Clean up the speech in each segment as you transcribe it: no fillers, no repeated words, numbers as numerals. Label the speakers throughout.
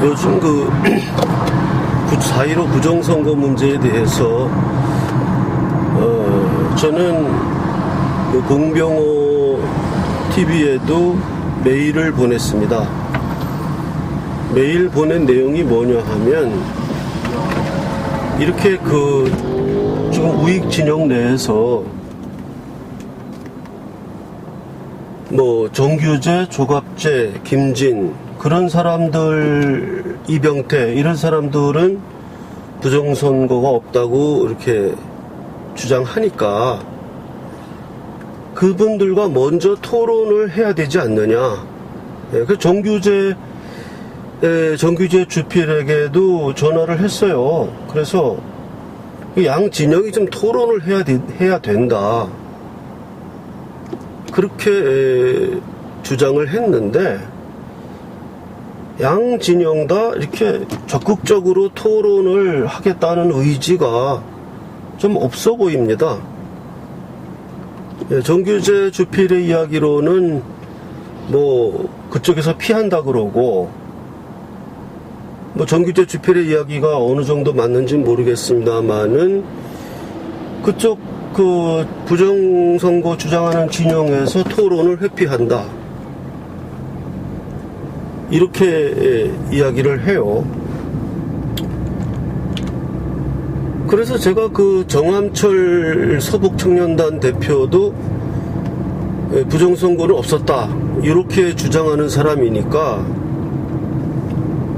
Speaker 1: 요즘 4.15 부정선거 문제에 대해서 저는 공병호 TV에도 메일을 보냈습니다. 메일 보낸 내용이 뭐냐 하면, 이렇게 지금 우익 진영 내에서 정규재, 조갑재, 김진 그런 사람들, 이병태 이런 사람들은 부정선거가 없다고 이렇게 주장하니까 그분들과 먼저 토론을 해야 되지 않느냐. 그 정규재 주필에게도 전화를 했어요. 그래서 양 진영이 좀 토론을 해야 된다. 그렇게 주장을 했는데, 양 진영 다 이렇게 적극적으로 토론을 하겠다는 의지가 좀 없어 보입니다. 정규재 주필의 이야기로는 그쪽에서 피한다 그러고, 정규재 주필의 이야기가 어느 정도 맞는지는 모르겠습니다만은, 그쪽 부정선거 주장하는 진영에서 토론을 회피한다, 이렇게 이야기를 해요. 그래서 제가 정암철 서북청년단 대표도 부정선거는 없었다, 이렇게 주장하는 사람이니까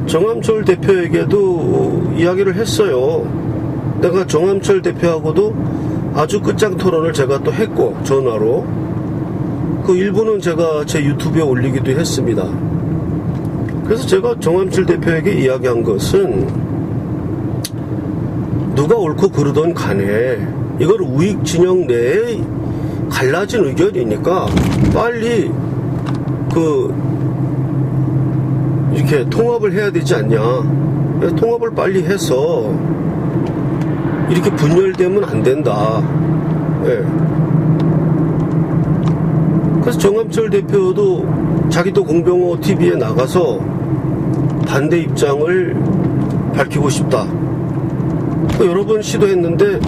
Speaker 1: 정암철 대표에게도 이야기를 했어요. 내가 정암철 대표하고도 아주 끝장 토론을 제가 또 했고, 전화로. 일부는 제가 제 유튜브에 올리기도 했습니다. 그래서 제가 정암철 대표에게 이야기한 것은, 누가 옳고 그르던 간에 이걸 우익 진영 내에 갈라진 의견이니까 빨리 이렇게 통합을 해야 되지 않냐. 통합을 빨리 해서 이렇게 분열되면 안 된다. 그래서 정암철 대표도 자기도 공병호 TV에 나가서 반대 입장을 밝히고 싶다, 여러 번 시도했는데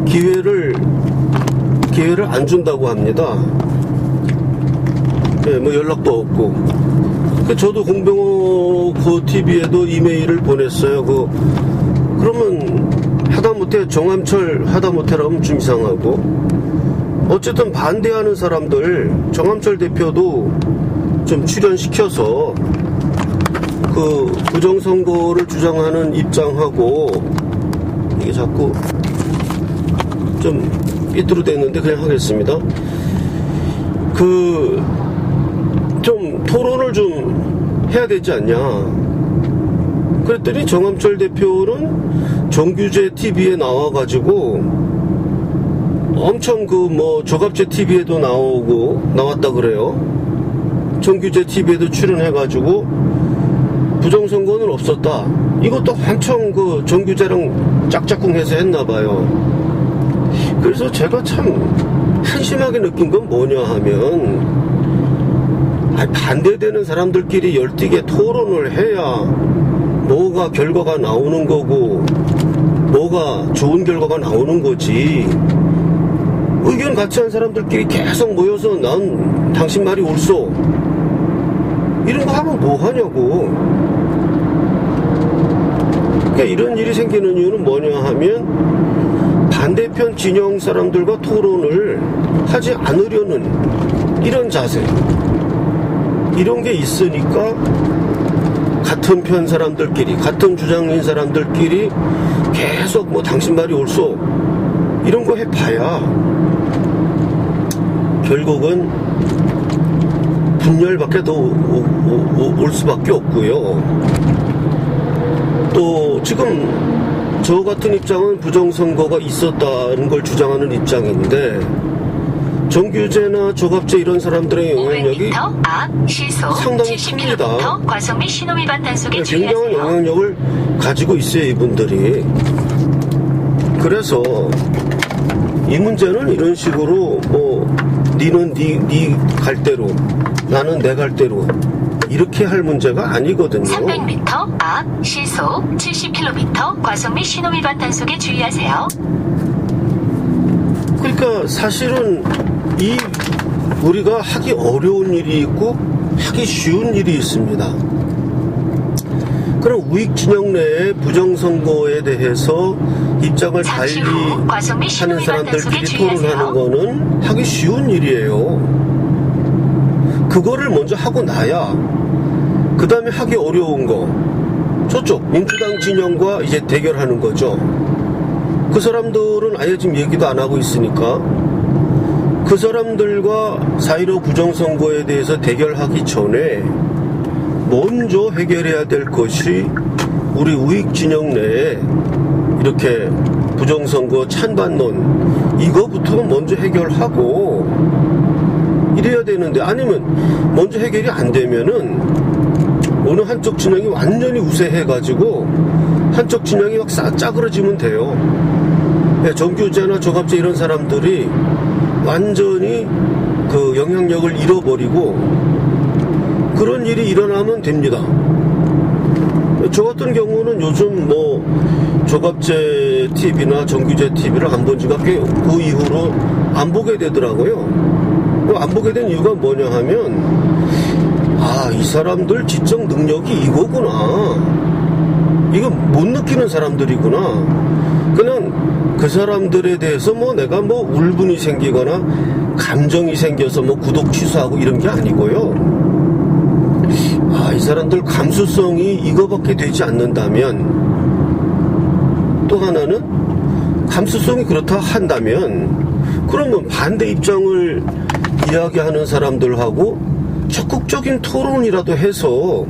Speaker 1: 기회를 안 준다고 합니다. 연락도 없고. 저도 공병호 TV에도 이메일을 보냈어요. 그러면 하다못해 정암철 하다못해라면 좀 이상하고, 어쨌든 반대하는 사람들 정암철 대표도 좀 출연시켜서 부정선거를 주장하는 입장하고, 이게 자꾸 좀 삐뚤어댔는데 그냥 하겠습니다. 좀 토론을 좀 해야 되지 않냐. 그랬더니 정암철 대표는 정규재 TV에 나와가지고 엄청 조갑재 TV에도 나왔다 그래요. 정규재 TV에도 출연해가지고 부정선거는 없었다, 이것도 한청 정규재랑 짝짝꿍해서 했나봐요. 그래서 제가 참 한심하게 느낀 건 뭐냐 하면, 반대되는 사람들끼리 열띠게 토론을 해야 뭐가 결과가 나오는 거고, 뭐가 좋은 결과가 나오는 거지. 의견 같이 한 사람들끼리 계속 모여서 난 당신 말이 옳소, 이런 거 하면 뭐 하냐고. 그러니까 이런 일이 생기는 이유는 뭐냐 하면, 반대편 진영 사람들과 토론을 하지 않으려는 이런 자세, 이런 게 있으니까 같은 편 사람들끼리, 같은 주장인 사람들끼리 계속 당신 말이 옳소, 이런 거 해봐야 결국은 분열밖에 더 올 수밖에 없고요. 또 지금 저 같은 입장은 부정선거가 있었다는 걸 주장하는 입장인데, 정규재나 조갑재 이런 사람들의 영향력이 상당히 큽니다. 굉장한 영향력을 가지고 있어요, 이분들이. 그래서 이 문제는 이런 식으로 니는 네 갈대로, 나는 내 갈대로, 이렇게 할 문제가 아니거든요.
Speaker 2: 300m 앞 시속 70km 과속 및 신호위반 단속에 주의하세요.
Speaker 1: 그러니까 사실은 우리가 하기 어려운 일이 있고 하기 쉬운 일이 있습니다. 그럼 우익 진영 내에 부정선거에 대해서 입장을 달리 하는 사람들끼리 토론하는 거는 하기 쉬운 일이에요. 그거를 먼저 하고 나야 그 다음에 하기 어려운 거 저쪽 민주당 진영과 이제 대결하는 거죠. 그 사람들은 아예 지금 얘기도 안 하고 있으니까 그 사람들과 4.15 부정선거에 대해서 대결하기 전에 먼저 해결해야 될 것이 우리 우익 진영 내에 이렇게 부정선거 찬반론 이거부터 먼저 해결하고 이래야 되는데, 아니면 먼저 해결이 안 되면은 어느 한쪽 진영이 완전히 우세해가지고 한쪽 진영이 막 짜그러지면 돼요. 정규제나 조갑제 이런 사람들이 완전히 그 영향력을 잃어버리고 그런 일이 일어나면 됩니다. 저 같은 경우는 요즘 뭐 조갑제 TV나 정규제 TV를 안 본 지가 꽤 그 이후로 안 보게 되더라고요. 안 보게 된 이유가 뭐냐 하면 이 사람들 지적 능력이 이거구나, 이거 못 느끼는 사람들이구나. 그냥 그 사람들에 대해서 뭐 내가 뭐 울분이 생기거나 감정이 생겨서 뭐 구독 취소하고 이런 게 아니고요. 이 사람들 감수성이 이거밖에 되지 않는다면, 또 하나는 감수성이 그렇다 한다면 그러면 반대 입장을 이야기하는 사람들하고 적극적인 토론이라도 해서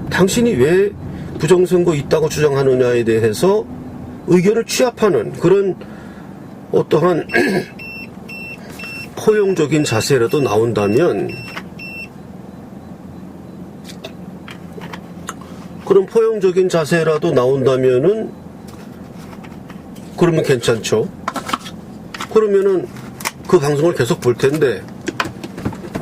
Speaker 1: 당신이 왜 부정선거 있다고 주장하느냐에 대해서 의견을 취합하는 그런 어떠한 포용적인 자세라도 나온다면, 그런 포용적인 자세라도 나온다면은 그러면 괜찮죠. 그러면은 그 방송을 계속 볼 텐데,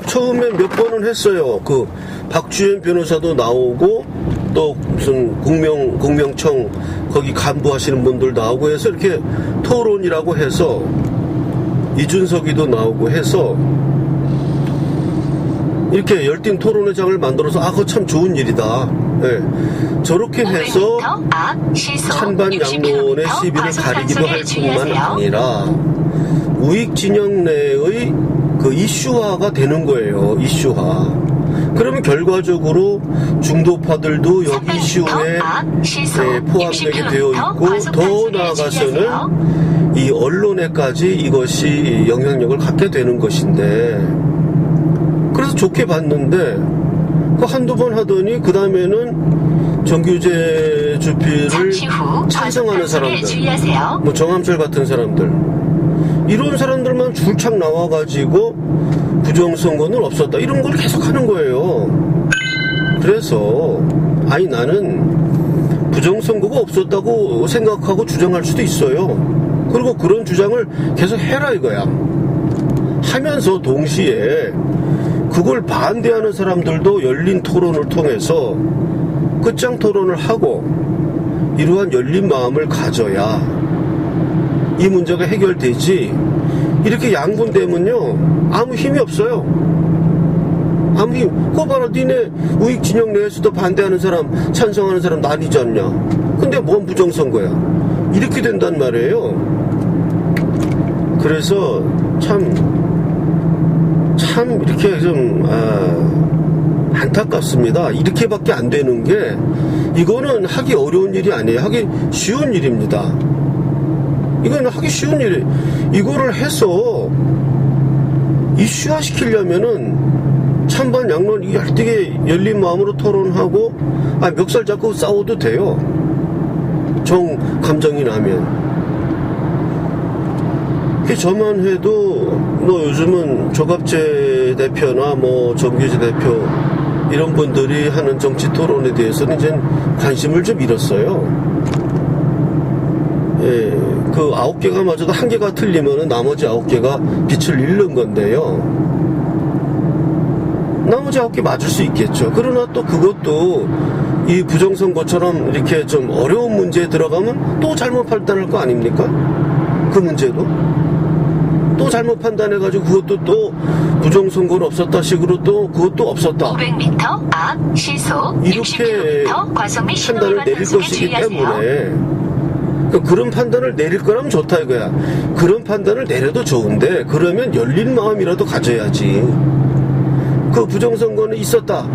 Speaker 1: 처음에 몇 번은 했어요. 그 박주현 변호사도 나오고 또 무슨 공명청 거기 간부하시는 분들 나오고 해서 이렇게 토론이라고 해서 이준석이도 나오고 해서 이렇게 열띤 토론회장을 만들어서 그거 참 좋은 일이다. 네. 저렇게 해서 찬반 양론의 시비를 가리기도 할 뿐만 아니라 우익 진영 내의 그 이슈화가 되는 거예요. 이슈화. 그러면 결과적으로 중도파들도 여기 이슈에 포함되게 되어 있고, 더 나아가서는 이 언론에까지 이것이 영향력을 갖게 되는 것인데, 그래서 좋게 봤는데 그 한두 번 하더니 그 다음에는 정규제 주필을 찬성하는 사람들, 뭐 정함철 같은 사람들, 이런 사람들만 줄창 나와가지고 부정선거는 없었다 이런 걸 계속 하는 거예요. 그래서 나는 부정선거가 없었다고 생각하고 주장할 수도 있어요. 그리고 그런 주장을 계속 해라 이거야. 하면서 동시에 그걸 반대하는 사람들도 열린 토론을 통해서 끝장 토론을 하고 이러한 열린 마음을 가져야 이 문제가 해결되지, 이렇게 양분되면요 아무 힘이 없어요. 아무 힘. 그거 봐라, 니네 우익 진영 내에서도 반대하는 사람 찬성하는 사람 나뉘지 않냐. 근데 뭔 부정선거야. 이렇게 된단 말이에요. 그래서 참 이렇게 좀 안타깝습니다. 이렇게밖에 안 되는 게, 이거는 하기 어려운 일이 아니에요. 하기 쉬운 일입니다. 이거는 하기 쉬운 일이, 이거를 해서 이슈화 시키려면은 찬반 양론 열되게 열린 마음으로 토론하고 멱살 잡고 싸워도 돼요. 감정이 나면. 저만 해도 요즘은 조갑제 대표나 뭐 정규제 대표 이런 분들이 하는 정치 토론에 대해서는 이제 관심을 좀 잃었어요. 그 9개가 마저도 1개가 틀리면은 나머지 9개가 빛을 잃는 건데요. 나머지 9개 맞을 수 있겠죠. 그러나 또 그것도 이 부정선거처럼 이렇게 좀 어려운 문제에 들어가면 또 잘못 판단할 거 아닙니까? 그 문제도 또 잘못 판단해가지고 그것도 또 부정선거는 없었다 식으로 또 그것도 없었다
Speaker 2: 500m 앞 시속
Speaker 1: 이렇게
Speaker 2: 60km 과속 및 신호
Speaker 1: 판단을
Speaker 2: 위반
Speaker 1: 내릴
Speaker 2: 단속에
Speaker 1: 것이기
Speaker 2: 주의하세요.
Speaker 1: 때문에 그런 판단을 내릴 거라면 좋다 이거야. 그런 판단을 내려도 좋은데 그러면 열린 마음이라도 가져야지. 그 부정선거는 있었다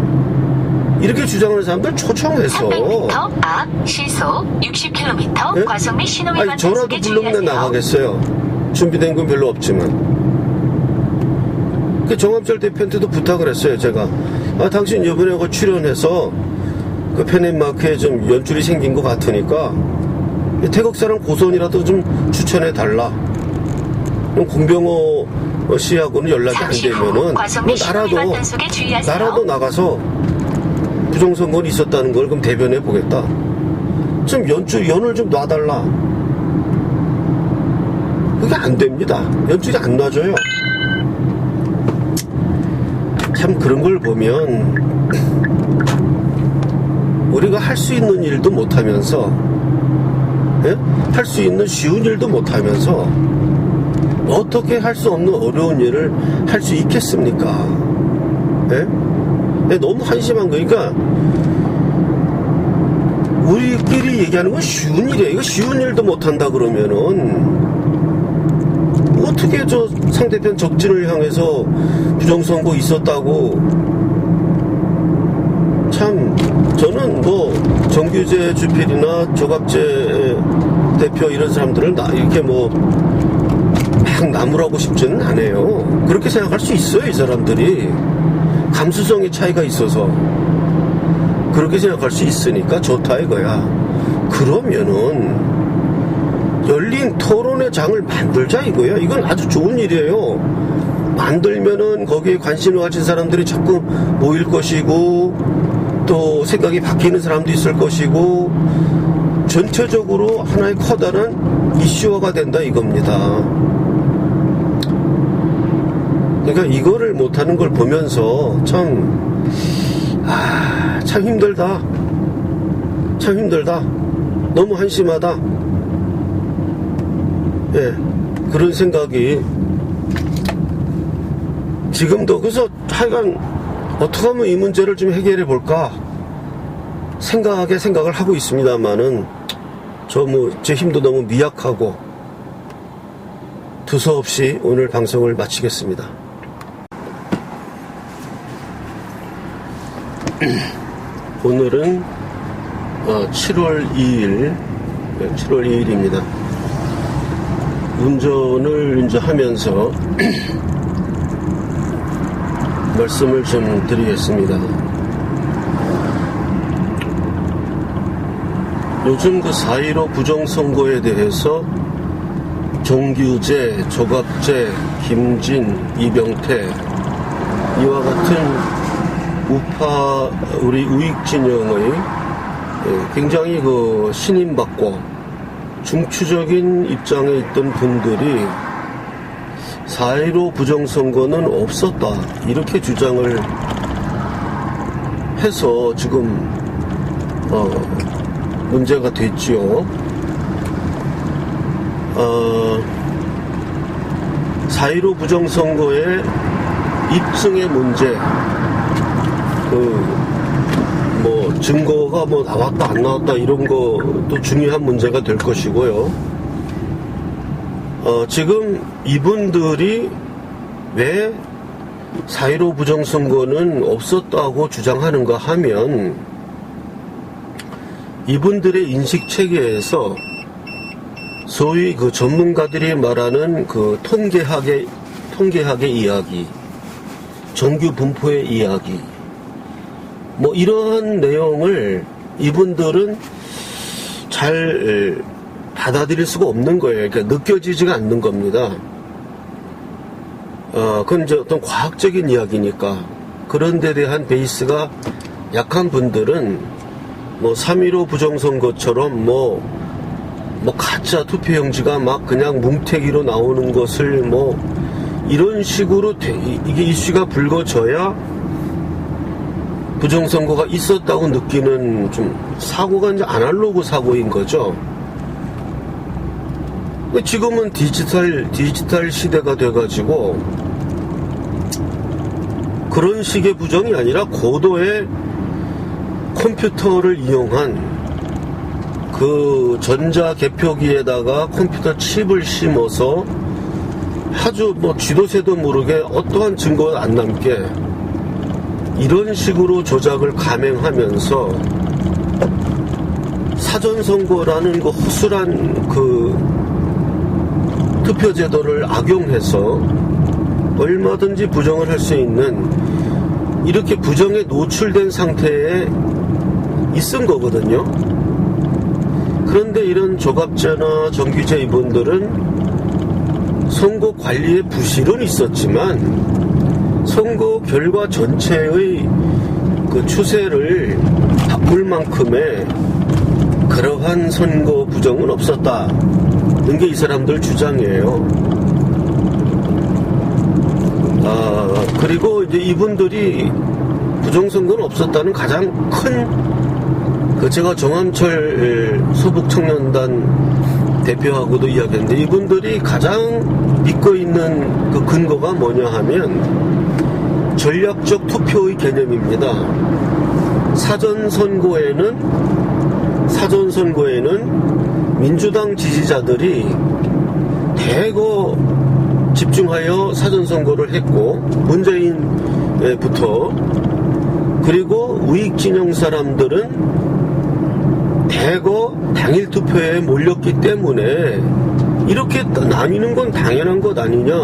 Speaker 1: 이렇게 주장하는 사람들 초청해서
Speaker 2: 300m 앞 시속 60km
Speaker 1: 네?
Speaker 2: 과속 및 신호 위반
Speaker 1: 아니 저라도
Speaker 2: 단속에
Speaker 1: 불러면
Speaker 2: 주의하세요.
Speaker 1: 나가겠어요. 준비된 건 별로 없지만 그 정합철 대표한테도 부탁을 했어요. 제가 당신 이번에 그 출연해서 그 팬앤마크에 좀 연줄이 생긴 것 같으니까 태극사랑 고선이라도 좀 추천해 달라. 공병호 씨하고는 연락이 안 되면은 뭐 나라도 나가서 부정선거는 있었다는 걸 그럼 대변해 보겠다. 좀 연을 좀 놔달라. 그게 안 됩니다. 연줄이 안 놔줘요. 참 그런 걸 보면 우리가 할 수 있는 일도 못하면서 할 수 있는 쉬운 일도 못하면서 어떻게 할 수 없는 어려운 일을 할 수 있겠습니까? 너무 한심한 거니까 우리끼리 얘기하는 건 쉬운 일이에요. 이거 쉬운 일도 못한다 그러면은 어떻게 저 상대편 적진을 향해서 부정선거 있었다고. 참 저는 뭐 정규재 주필이나 조갑재 대표 이런 사람들을 이렇게 뭐 막 나무라고 싶지는 않아요. 그렇게 생각할 수 있어요. 이 사람들이 감수성의 차이가 있어서 그렇게 생각할 수 있으니까 좋다 이거야. 그러면은 열린 토론의 장을 만들자 이거야. 이건 아주 좋은 일이에요. 만들면은 거기에 관심을 가진 사람들이 자꾸 모일 것이고 또 생각이 바뀌는 사람도 있을 것이고 전체적으로 하나의 커다란 이슈화가 된다 이겁니다. 그러니까 이거를 못하는 걸 보면서 참 힘들다. 참 힘들다. 너무 한심하다. 그런 생각이 지금도. 그래서 하여간 어떻게 하면 이 문제를 좀 해결해 볼까 생각을 하고 있습니다만은 제 힘도 너무 미약하고 두서없이 오늘 방송을 마치겠습니다. 오늘은 7월 2일입니다. 운전을 이제 하면서 말씀을 좀 드리겠습니다. 요즘 그 4.15 부정선거에 대해서 정규재, 조갑재, 김진, 이병태 이와 같은 우파 우리 우익진영의 굉장히 그 신임받고 중추적인 입장에 있던 분들이 4.15 부정선거는 없었다 이렇게 주장을 해서 지금 문제가 됐지요. 4.15 부정선거의 입증의 문제, 증거가 나왔다 안 나왔다 이런 것도 중요한 문제가 될 것이고요. 지금 이분들이 왜 4.15 부정선거는 없었다고 주장하는가 하면 이분들의 인식체계에서 소위 그 전문가들이 말하는 그 통계학의 이야기, 정규 분포의 이야기, 이러한 내용을 이분들은 잘 받아들일 수가 없는 거예요. 그러니까 느껴지지가 않는 겁니다. 그건 이제 어떤 과학적인 이야기니까. 그런 데 대한 베이스가 약한 분들은 3.15 부정선거처럼 가짜 투표용지가 막 그냥 뭉태기로 나오는 것을 이런 식으로 이게 이슈가 불거져야 부정선거가 있었다고 느끼는 좀 사고가 이제 아날로그 사고인 거죠. 지금은 디지털 시대가 돼가지고 그런 식의 부정이 아니라 고도의 컴퓨터를 이용한 그 전자 개표기에다가 컴퓨터 칩을 심어서 아주 뭐 쥐도 새도 모르게 어떠한 증거가 안 남게 이런 식으로 조작을 감행하면서 사전선거라는 그 허술한 그 투표제도를 악용해서 얼마든지 부정을 할 수 있는 이렇게 부정에 노출된 상태에 있은 거거든요. 그런데 이런 조갑제나 정규제 이분들은 선거 관리에 부실은 있었지만 선거 결과 전체의 그 추세를 바꿀 만큼의 그러한 선거 부정은 없었다는 게 이 사람들 주장이에요. 그리고 이제 이분들이 부정선거는 없었다는 가장 큰 그 제가 정함철 소북청년단 대표하고도 이야기했는데 이분들이 가장 믿고 있는 그 근거가 뭐냐 하면 전략적 투표의 개념입니다. 사전선거에는 민주당 지지자들이 대거 집중하여 사전선거를 했고 문재인부터 그리고 우익진영 사람들은 대거 당일 투표에 몰렸기 때문에 이렇게 나뉘는 건 당연한 것 아니냐.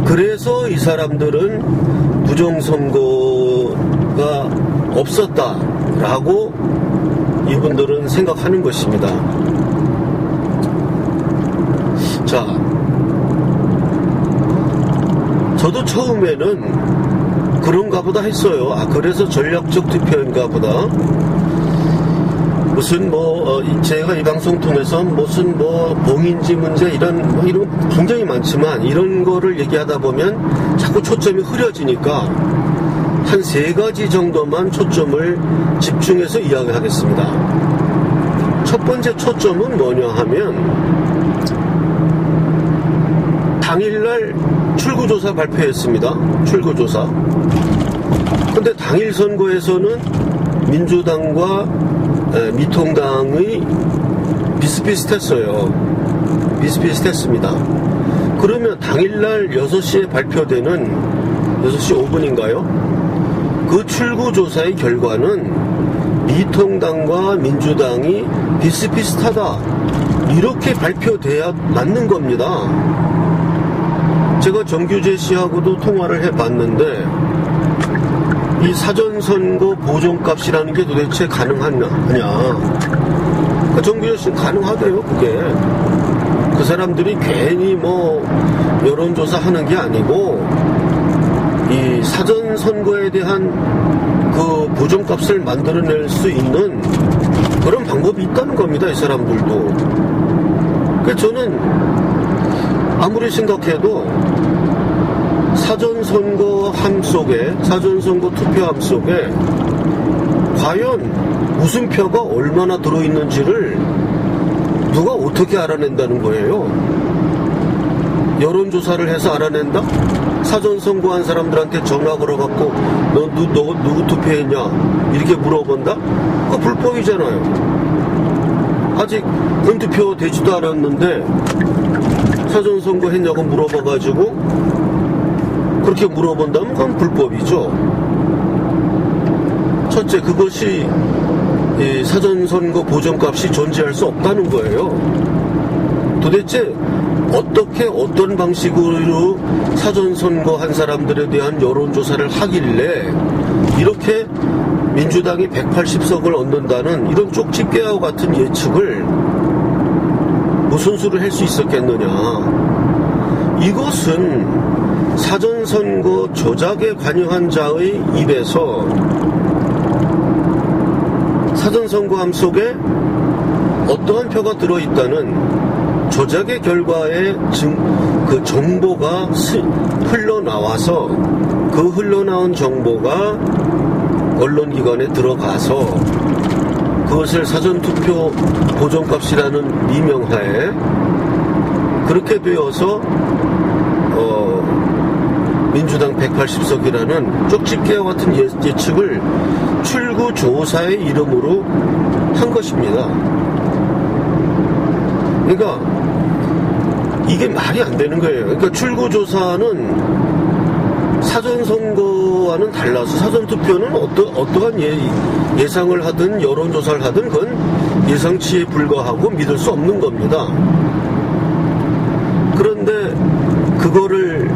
Speaker 1: 그래서 이 사람들은 부정선거가 없었다라고 이분들은 생각하는 것입니다. 자, 저도 처음에는 그런가 보다 했어요. 그래서 전략적 투표인가 보다. 무슨 제가 이 방송 통해서 무슨 봉인지 문제 이런 굉장히 많지만 이런 거를 얘기하다 보면 자꾸 초점이 흐려지니까 한 3가지 정도만 초점을 집중해서 이야기하겠습니다. 첫 번째 초점은 뭐냐 하면 당일날 출구조사 발표했습니다. 출구조사. 근데 당일 선거에서는 민주당과 미통당의 비슷비슷했어요. 비슷비슷했습니다. 그러면 당일날 6시에 발표되는 6시 5분인가요? 그 출구조사의 결과는 미통당과 민주당이 비슷비슷하다. 이렇게 발표돼야 맞는 겁니다. 제가 정규재 씨하고도 통화를 해봤는데 이 사전선거 보정값이라는 게 도대체 가능하냐. 정규재 씨는 가능하대요. 그게. 그 사람들이 괜히 여론조사 하는 게 아니고 이 사전선거에 대한 그 보정값을 만들어낼 수 있는 그런 방법이 있다는 겁니다. 이 사람들도. 그래서 저는 아무리 생각해도 사전선거함 속에, 사전선거 투표함 속에 과연 무슨표가 얼마나 들어있는지를 누가 어떻게 알아낸다는 거예요? 여론조사를 해서 알아낸다? 사전선거한 사람들한테 전화 걸어갖고 너 누구 투표했냐? 이렇게 물어본다? 그거 불법이잖아요. 아직 본투표 되지도 않았는데 사전선거 했냐고 물어봐가지고 그렇게 물어본다면 그건 불법이죠. 첫째, 그것이 사전선거 보정값이 존재할 수 없다는 거예요. 도대체 어떻게 어떤 방식으로 사전선거 한 사람들에 대한 여론조사를 하길래 이렇게 민주당이 180석을 얻는다는 이런 쪽집게와 같은 예측을 무슨 수를 할 수 있었겠느냐. 이것은 사전선거 조작에 관여한 자의 입에서 사전선거함 속에 어떠한 표가 들어있다는 조작의 결과에 그 정보가 흘러나와서 그 흘러나온 정보가 언론기관에 들어가서 그것을 사전투표 보정값이라는 미명하에 그렇게 되어서 민주당 180석이라는 쪽집게와 같은 예측을 출구조사의 이름으로 한 것입니다. 그러니까 이게 말이 안 되는 거예요. 그러니까 출구조사는 사전선거와는 달라서 사전투표는 어떠한 예상을 하든 여론조사를 하든 그건 예상치에 불과하고 믿을 수 없는 겁니다. 그런데 그거를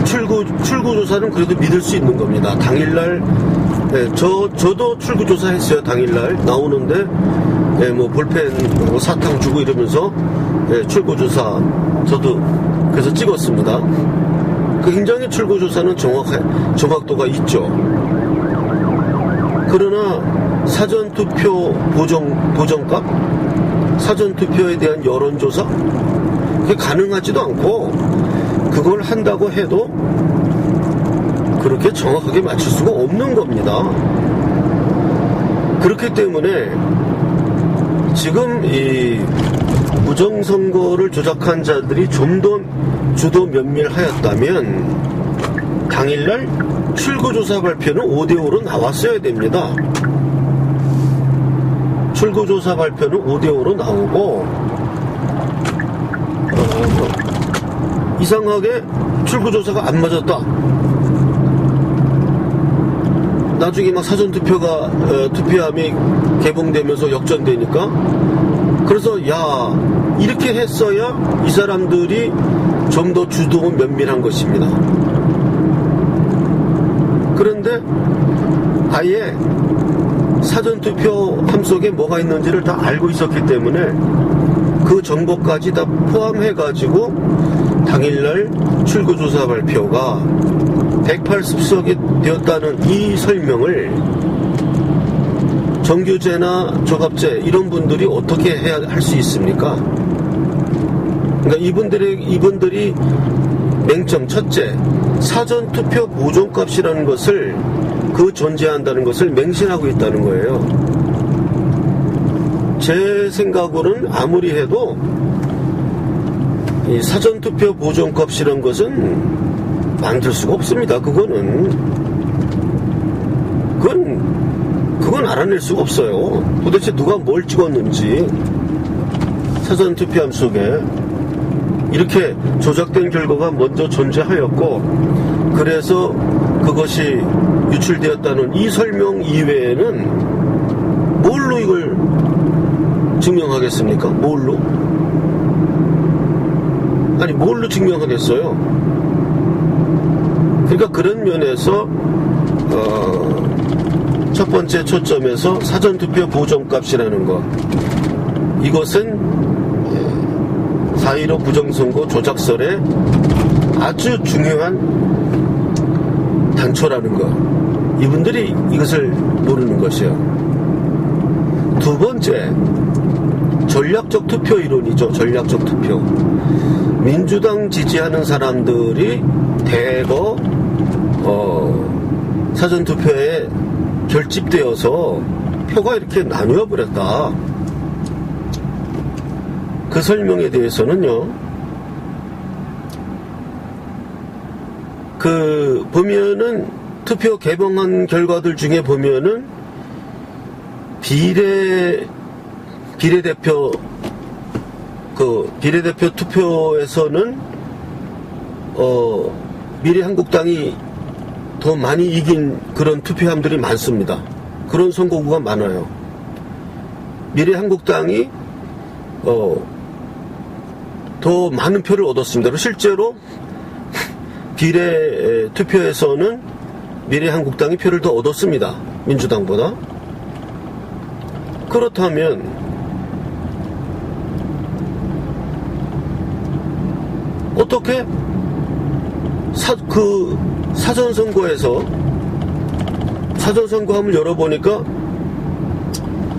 Speaker 1: 출구조사는 그래도 믿을 수 있는 겁니다. 당일날 저도 출구조사 했어요. 당일날 나오는데 뭐 볼펜 사탕 주고 이러면서 출구조사 저도 그래서 찍었습니다. 굉장히 출구조사는 정확도가 있죠. 그러나 사전투표 보정값, 사전투표에 대한 여론조사 그게 가능하지도 않고 그걸 한다고 해도 그렇게 정확하게 맞출 수가 없는 겁니다. 그렇기 때문에 지금 이 부정선거를 조작한 자들이 좀 더 주도 면밀하였다면 당일날 출구조사 발표는 5대5로 나왔어야 됩니다. 출구조사 발표는 5대5로 나오고 이상하게 출구조사가 안 맞았다. 나중에 막 사전투표가 투표함이 개봉되면서 역전되니까 그래서 이렇게 했어야 이 사람들이 좀 더 주도 면밀한 것입니다. 그런데 아예 사전투표함 속에 뭐가 있는지를 다 알고 있었기 때문에 그 정보까지 다 포함해가지고 당일날 출구조사 발표가 180석이 되었다는 이 설명을 정규제나 조갑제 이런 분들이 어떻게 해야 할 수 있습니까? 그러니까 이분들이 맹점 첫째 사전투표 보정값이라는 것을 그 존재한다는 것을 맹신하고 있다는 거예요. 제 생각으로는 아무리 해도 이 사전투표 보정값이라는 것은 만들 수가 없습니다. 그건 알아낼 수가 없어요. 도대체 누가 뭘 찍었는지 사전투표함 속에 이렇게 조작된 결과가 먼저 존재하였고 그래서 그것이 유출되었다는 이 설명 이외에는 뭘로 이걸 증명하겠습니까? 뭘로 증명하겠어요? 그러니까 그런 면에서 첫 번째 초점에서 사전투표 보정값이라는 것 이것은 4.15 부정선거 조작설의 아주 중요한 단초라는 것 이분들이 이것을 모르는 것이에요. 두 번째 전략적 투표 이론이죠. 전략적 투표 민주당 지지하는 사람들이 대거 사전투표에 결집되어서 표가 이렇게 나뉘어 버렸다. 그 설명에 대해서는요. 보면은 투표 개봉한 결과들 중에 보면은 비례대표 투표에서는 미래한국당이 더 많이 이긴 그런 투표함들이 많습니다. 그런 선거구가 많아요. 미래한국당이 더 많은 표를 얻었습니다. 실제로 비례 투표에서는 미래한국당이 표를 더 얻었습니다. 민주당보다. 그렇다면 어떻게 사전선거에서 사전선거함을 열어보니까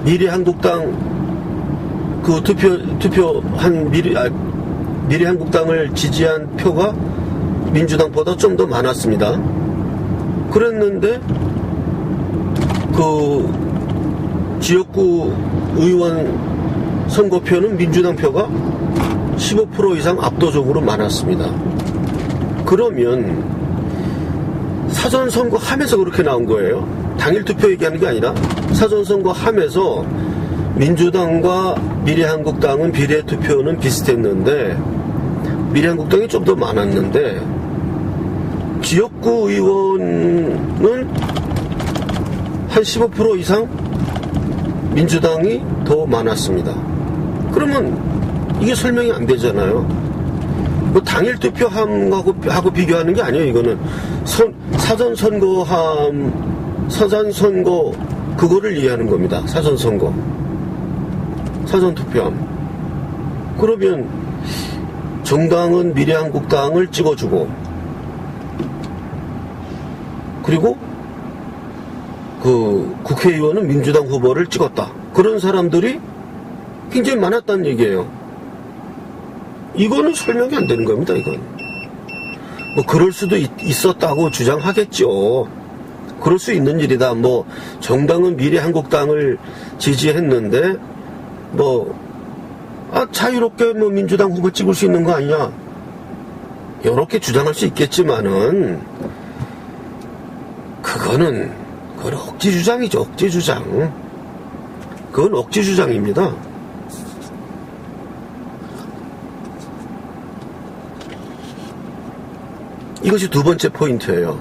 Speaker 1: 미래한국당 그 투표한 미래한국당을 지지한 표가 민주당보다 좀 더 많았습니다. 그랬는데 그 지역구 의원 선거표는 민주당 표가 15% 이상 압도적으로 많았습니다. 그러면 사전선거 하면서 그렇게 나온 거예요. 당일 투표 얘기하는 게 아니라 사전선거 하면서 민주당과 미래한국당은 비례투표는 비슷했는데 미래한국당이 좀 더 많았는데 지역구 의원은 한 15% 이상 민주당이 더 많았습니다. 그러면 이게 설명이 안 되잖아요. 뭐 당일 투표함하고 비교하는 게 아니에요. 이거는 사전선거 그거를 이해하는 겁니다. 사전선거, 사전투표함. 그러면 정당은 미래한국당을 찍어주고, 그리고 그 국회의원은 민주당 후보를 찍었다. 그런 사람들이 굉장히 많았다는 얘기예요. 이거는 설명이 안 되는 겁니다. 이건 뭐 그럴 수도 있었다고 주장하겠죠. 그럴 수 있는 일이다. 뭐 정당은 미래한국당을 지지했는데 자유롭게 뭐 민주당 후보 찍을 수 있는 거 아니냐, 이렇게 주장할 수 있겠지만은 그건 억지 주장이죠. 억지 주장. 그건 억지 주장입니다. 이것이 두 번째 포인트예요.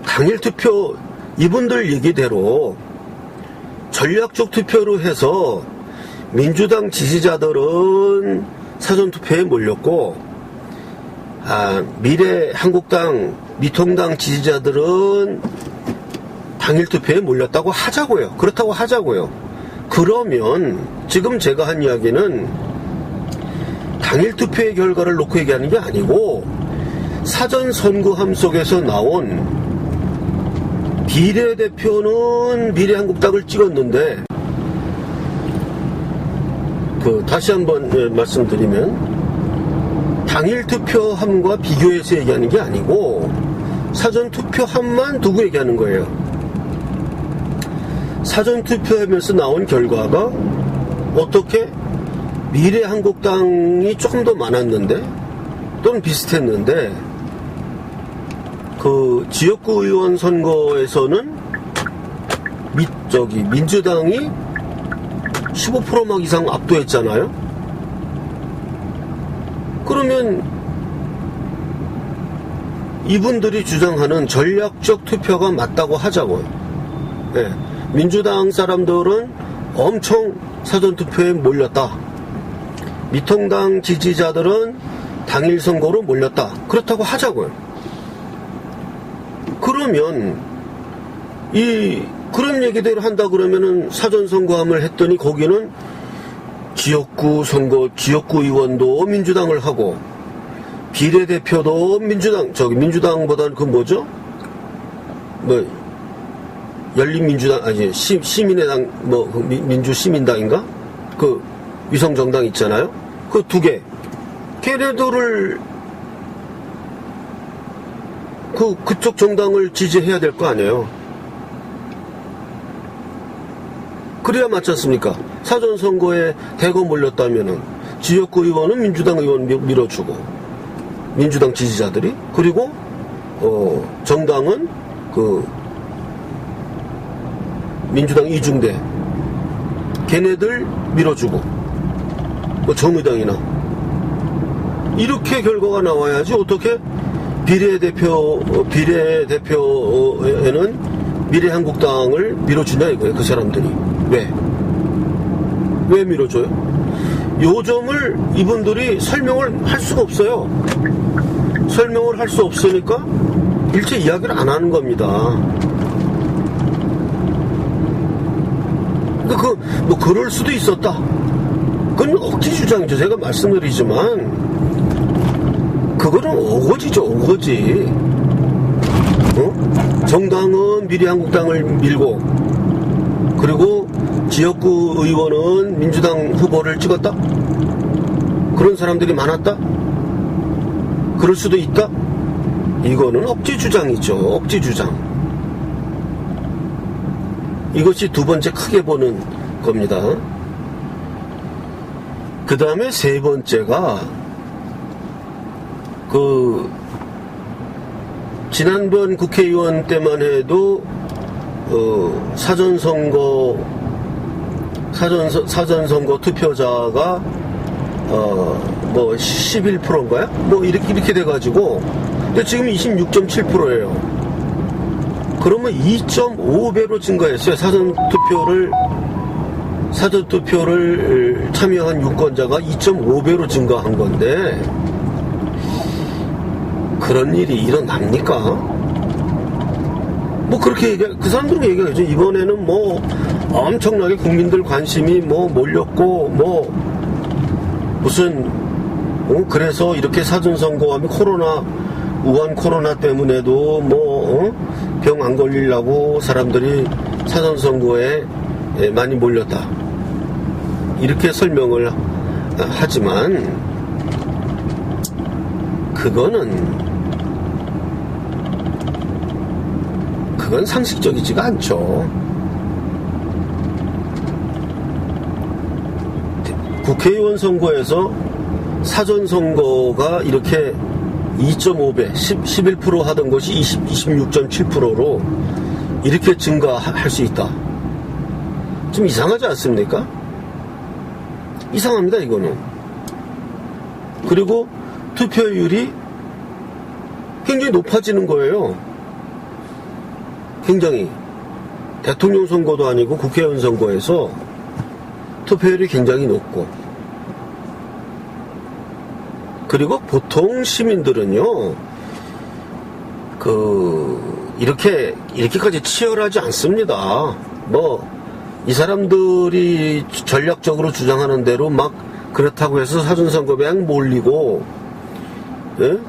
Speaker 1: 당일 투표, 이분들 얘기대로 전략적 투표로 해서 민주당 지지자들은 사전투표에 몰렸고, 미래한국당, 미통당 지지자들은 당일 투표에 몰렸다고 하자고요. 그렇다고 하자고요. 그러면 지금 제가 한 이야기는 당일 투표의 결과를 놓고 얘기하는 게 아니고 사전선거함 속에서 나온 비례대표는 미래한국당을 찍었는데, 다시 한번 말씀드리면 당일 투표함과 비교해서 얘기하는 게 아니고 사전투표함만 두고 얘기하는 거예요. 사전투표하면서 나온 결과가 어떻게 미래한국당이 조금 더 많았는데 또는 비슷했는데, 그 지역구 의원 선거에서는 민주당이 15% 막 이상 압도했잖아요. 그러면 이분들이 주장하는 전략적 투표가 맞다고 하자고요. 네. 민주당 사람들은 엄청 사전투표에 몰렸다. 미통당 지지자들은 당일 선거로 몰렸다. 그렇다고 하자고요. 그러면 그런 얘기대로 한다 그러면은 사전선거함을 했더니 거기는 지역구 선거, 지역구 의원도 민주당을 하고 비례대표도 민주당보다는 열린민주당, 시민의당, 민주시민당인가? 위성정당 있잖아요? 그 두 개. 걔네들을, 그쪽 정당을 지지해야 될 거 아니에요? 그래야 맞지 않습니까? 사전선거에 대거 몰렸다면은, 지역구 의원은 민주당 의원 밀어주고, 민주당 지지자들이, 그리고, 정당은, 민주당 이중대, 걔네들 밀어주고, 정의당이나 이렇게 결과가 나와야지. 어떻게 비례대표에는 미래한국당을 밀어주냐 이거예요. 그 사람들이 왜 밀어줘요? 요 점을 이분들이 설명을 할 수가 없어요. 설명을 할 수 없으니까 일체 이야기를 안 하는 겁니다. 그럴 수도 있었다. 그건 억지 주장이죠. 제가 말씀드리지만 그거는 오거지죠. 오거지. 정당은 미래한국당을 밀고, 그리고 지역구 의원은 민주당 후보를 찍었다? 그런 사람들이 많았다? 그럴 수도 있다? 이거는 억지 주장이죠. 억지 주장. 이것이 두 번째 크게 보는 겁니다. 그 다음에 세 번째가 지난번 국회의원 때만 해도 사전선거 투표자가 11%인가요? 이렇게 돼가지고 근데 지금 26.7%예요. 그러면 2.5배로 증가했어요. 사전투표를 참여한 유권자가 2.5배로 증가한 건데 그런 일이 일어납니까? 그렇게 그 사람들은 얘기하죠. 이번에는 엄청나게 국민들 관심이 몰렸고 무슨 그래서 이렇게 사전선거하면 우한 코로나 때문에도 병 안 걸리려고 사람들이 사전선거에 많이 몰렸다. 이렇게 설명을 하지만 그건 상식적이지가 않죠. 국회의원 선거에서 사전선거가 이렇게 2.5배, 11% 하던 것이 26.7%로 이렇게 증가할 수 있다. 좀 이상하지 않습니까? 이상합니다, 이거는. 그리고 투표율이 굉장히 높아지는 거예요. 굉장히. 대통령 선거도 아니고 국회의원 선거에서 투표율이 굉장히 높고. 그리고 보통 시민들은요, 이렇게까지 치열하지 않습니다. 이 사람들이 전략적으로 주장하는 대로 그렇다고 해서 사전선거에 몰리고, 예?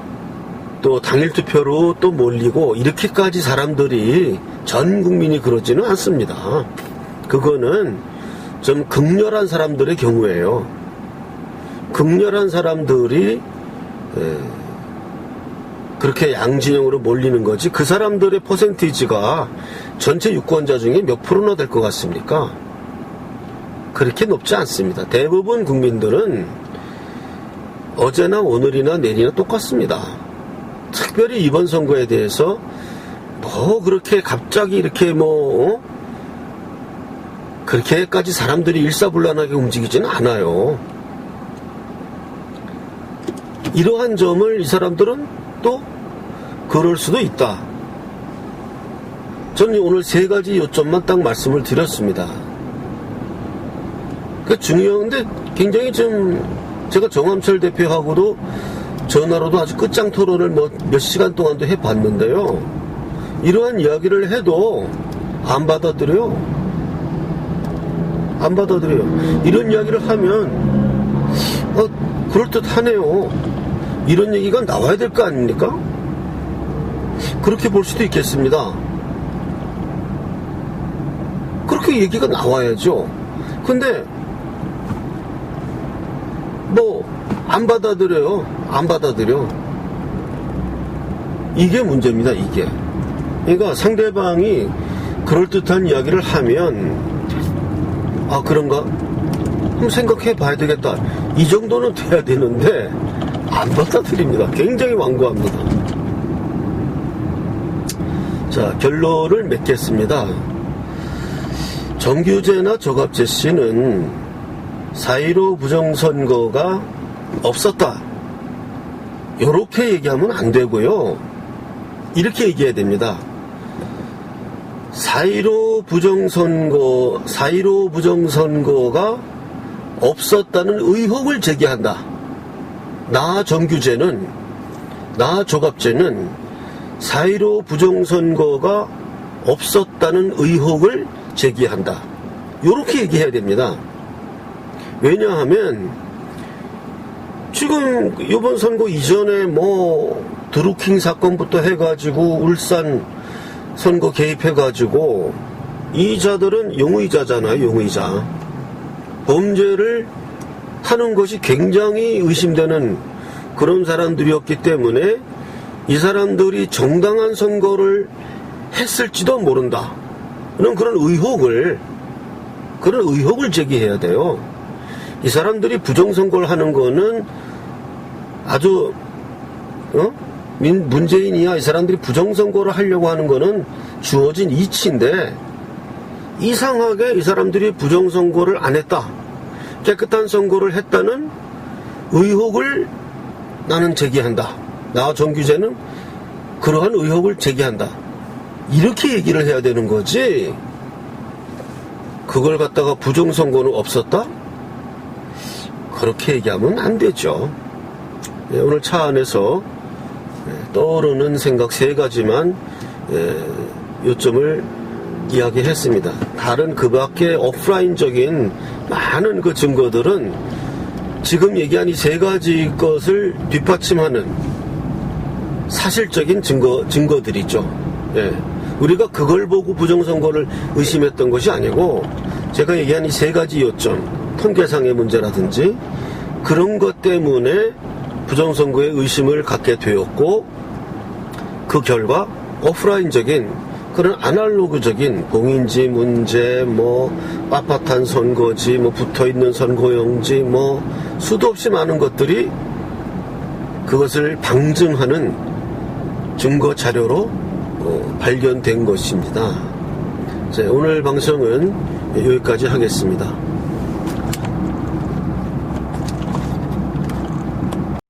Speaker 1: 또 당일 투표로 또 몰리고, 이렇게까지 사람들이 전 국민이 그러지는 않습니다. 그거는 좀 극렬한 사람들의 경우예요. 극렬한 사람들이 그렇게 양진영으로 몰리는 거지, 그 사람들의 퍼센티지가 전체 유권자 중에 몇 프로나 될 것 같습니까? 그렇게 높지 않습니다. 대부분 국민들은 어제나 오늘이나 내일이나 똑같습니다. 특별히 이번 선거에 대해서 그렇게 갑자기 이렇게 그렇게까지 사람들이 일사불란하게 움직이지는 않아요. 이러한 점을 이 사람들은 또 그럴 수도 있다. 저는 오늘 세 가지 요점만 딱 말씀을 드렸습니다. 중요한데 굉장히 제가 정암철 대표하고도 전화로도 아주 끝장 토론을 몇 시간 동안도 해봤는데요. 이러한 이야기를 해도 안 받아들여요. 이런 이야기를 하면 그럴듯하네요. 이런 얘기가 나와야 될 거 아닙니까? 그렇게 볼 수도 있겠습니다. 그렇게 얘기가 나와야죠. 근데 안 받아들여요. 안 받아들여. 이게 문제입니다. 이게. 그러니까 상대방이 그럴듯한 이야기를 하면 그런가? 한번 생각해 봐야 되겠다. 이 정도는 돼야 되는데 안 받아들입니다. 굉장히 완고합니다. 자, 결론을 맺겠습니다. 정규제나 조갑재 씨는 4.15 부정선거가 없었다. 이렇게 얘기하면 안 되고요. 이렇게 얘기해야 됩니다. 4.15 부정선거가 없었다는 의혹을 제기한다. 나 정규제는, 나 조갑재는 4.15 부정선거가 없었다는 의혹을 제기한다. 이렇게 얘기해야 됩니다. 왜냐하면 지금 이번 선거 이전에 드루킹 사건부터 해가지고 울산 선거 개입해가지고 이 자들은 용의자잖아요. 용의자. 범죄를 하는 것이 굉장히 의심되는 그런 사람들이었기 때문에 이 사람들이 정당한 선거를 했을지도 모른다. 그런 의혹을 제기해야 돼요. 이 사람들이 부정선거를 하는 거는 아주, 문재인이야, 이 사람들이 부정선거를 하려고 하는 거는 주어진 이치인데, 이상하게 이 사람들이 부정선거를 안 했다. 깨끗한 선거를 했다는 의혹을 나는 제기한다. 나와 정규재는 그러한 의혹을 제기한다. 이렇게 얘기를 해야 되는 거지. 그걸 갖다가 부정선거는 없었다? 그렇게 얘기하면 안 되죠. 오늘 차 안에서 떠오르는 생각 3가지만 요점을 이야기했습니다. 다른 그 밖에 오프라인적인 많은 그 증거들은 지금 얘기한 이 3가지 것을 뒷받침하는 사실적인 증거들이죠. 우리가 그걸 보고 부정선거를 의심했던 것이 아니고, 제가 얘기한 이 3가지 요점, 통계상의 문제라든지 그런 것 때문에 부정선거에 의심을 갖게 되었고, 그 결과 오프라인적인 그런 아날로그적인 공인지 문제, 빳빳한 선거지, 붙어있는 선거용지, 수도 없이 많은 것들이 그것을 방증하는 증거 자료로 발견된 것입니다. 자, 오늘 방송은 여기까지 하겠습니다.